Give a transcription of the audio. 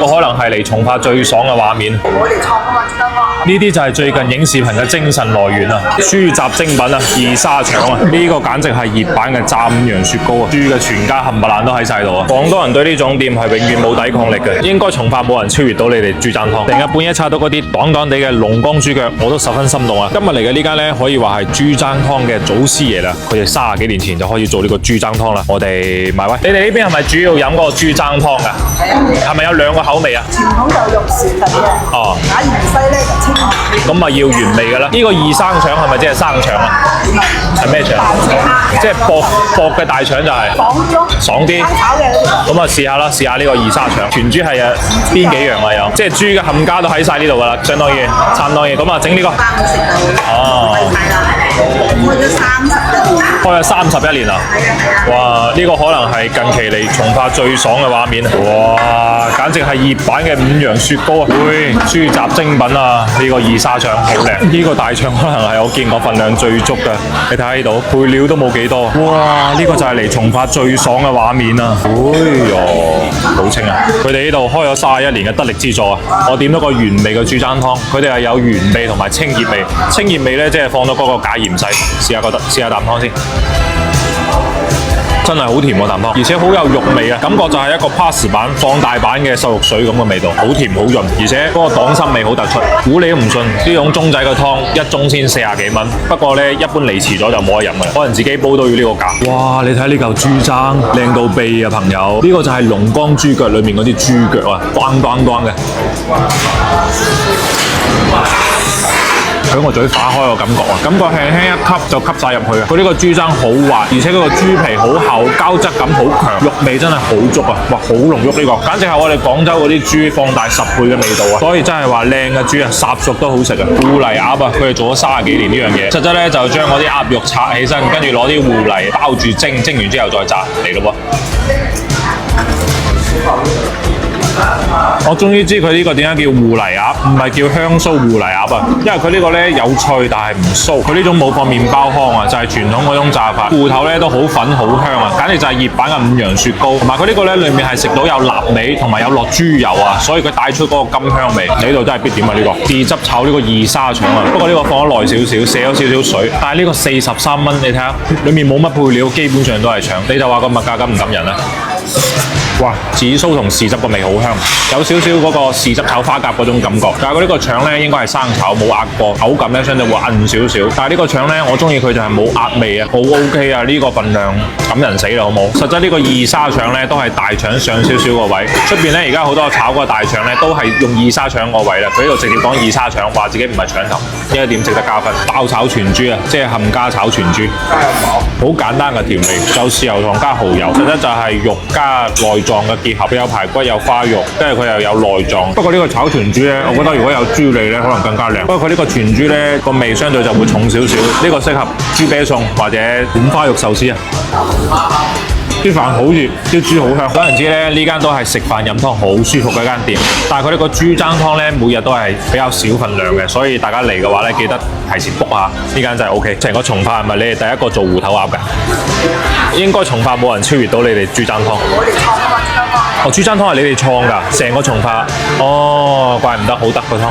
個可能係嚟從化最爽嘅畫面。我哋創啊嘛，珠江湯。呢啲就係最近影視頻嘅精神來源啊！書集精品啊，二沙腸啊，呢個簡直係熱版嘅炸五羊雪糕啊！豬嘅全家冚唪唥都喺晒度啊！廣東人對呢種店係永遠冇抵抗力嘅，應該從化冇人超越到你哋豬踭湯。成日半夜刷到嗰啲擋擋地嘅龍江豬腳，我都十分心動啊！今日嚟嘅呢間呢，可以話係豬踭湯嘅祖師爺啦！佢哋30幾年前就開始做呢個豬踭湯啦。我哋埋位，你哋呢邊係咪主要飲嗰個豬踭湯㗎？係啊，係咪有2個口味啊？傳統就肉薯粉嘅，哦，假芫茜咧就清湯。咁啊要原味㗎啦！呢個二生腸係咪即係生腸啊？係咩腸？即係薄嘅大腸就係、爽啲咯，爽啲。炒嘅嗰啲。咁啊試下啦，試下呢個二沙腸，全豬係邊幾樣啊？有即係豬嘅冚家都喺晒呢度㗎啦，相當於差唔多嘢。咁啊整呢個。食到。哦。係啦，開咗31年。開咗31年啦。哇！呢個可能係近期嚟從化最爽嘅畫面。哇！簡直係熱版嘅五羊雪糕啊！喂，豬雜精品啊！呢個二沙腸好靚，呢個大腸可能係我見過份量最足嘅。你睇下呢度，配料都冇幾多。哇！呢個就係嚟從化最爽嘅畫面啊！哎唷，好清啊！佢哋呢度開咗31年嘅得力之作啊！我點咗個原味嘅豬踭湯，佢哋係有原味同埋清熱味。清熱味咧，即係放咗嗰個假芫茜。試下啖湯先。真係好甜喎啖湯，而且好有肉味啊！感覺就係一個 Plus 版放大版嘅瘦肉水咁嘅味道，好甜好潤，而且嗰個黨參味好突出。估你都唔信，呢種盅仔嘅湯一盅先40幾蚊，不過呢，一般嚟遲咗就冇得飲嘅，可能自己煲都要呢個價。哇！你睇呢嚿豬踭靚到痹啊，朋友！呢個就係龍江豬腳裏面嗰啲豬腳啊，咣咣咣嘅。喺我嘴化開個感覺啊，感覺輕輕一吸就吸晒入去啊！佢呢個豬踭好滑，而且佢個豬皮好厚，膠質感好強，肉味真係好足啊！哇，好濃郁呢個，簡直係我哋廣州嗰啲豬放大10倍嘅味道啊！所以真係話靚嘅豬啊，烚熟都好食啊！芋泥鴨啊，佢哋做咗30幾年呢樣嘢，實質咧就將嗰啲鴨肉拆起身，跟住攞啲芋泥包住蒸，蒸完之後再炸嚟咯喎！我終於知佢呢個點解叫芋泥鴨，唔係叫香酥芋泥鴨啊！因為佢呢個呢有脆但係唔酥，佢呢種冇放麵包糠啊，就係傳統嗰種炸法。芋頭呢都好粉好香啊，簡直就係熱版嘅五羊雪糕。同埋佢呢個呢裏面係食到有臘味同埋有落豬油啊，所以佢帶出嗰個甘香味。呢度真係必點啊！呢個豉汁炒呢個二沙腸啊，不過呢個放咗耐少少，瀉咗少少水。但係呢個43蚊，你睇下裏面冇乜配料，基本上都係腸。你就話個物價感唔感人啊？哇！紫蘇同豉汁個味好香，有少少嗰個豉汁炒花甲嗰種感覺。但係佢呢個腸呢應該係生炒，冇壓過，口感呢相對會韌少少。但係呢個腸呢，我中意佢就係冇壓味啊，好 OK 啊！呢個份量感人死啦，好冇？實質呢個二沙腸呢都係大腸上少少個位，出邊呢而家好多炒個大腸呢都係用二沙腸個位啦。佢呢度直接講二沙腸，話自己唔係腸頭，呢一點值得加分。爆炒全豬啊，即係冚家炒全豬，好簡單嘅調味，就豉油糖加蠔油，實質就係肉加內臟嘅結合，佢有排骨有花肉，跟住佢又有內臟。不過呢個炒全豬呢，我覺得如果有豬脷呢，可能更加靚。不過佢呢個全豬呢，個味相對就會重少少，呢個適合豬啤餸或者五花肉壽司啊。啲飯好熱，啲豬好香。總言之咧，呢間都係食飯飲湯好舒服嘅一間店。但係佢呢個豬踭湯呢，每日都係比較少份量嘅，所以大家嚟嘅話呢，記得提前 book 下。呢間真係 OK。成個從化係咪你哋第一個做芋頭鴨㗎？應該從化冇人超越到你哋豬踭湯。我哋創啊嘛，珠江湯。哦，豬踭湯係你哋創㗎，成個從化。哦，怪唔得好得個湯。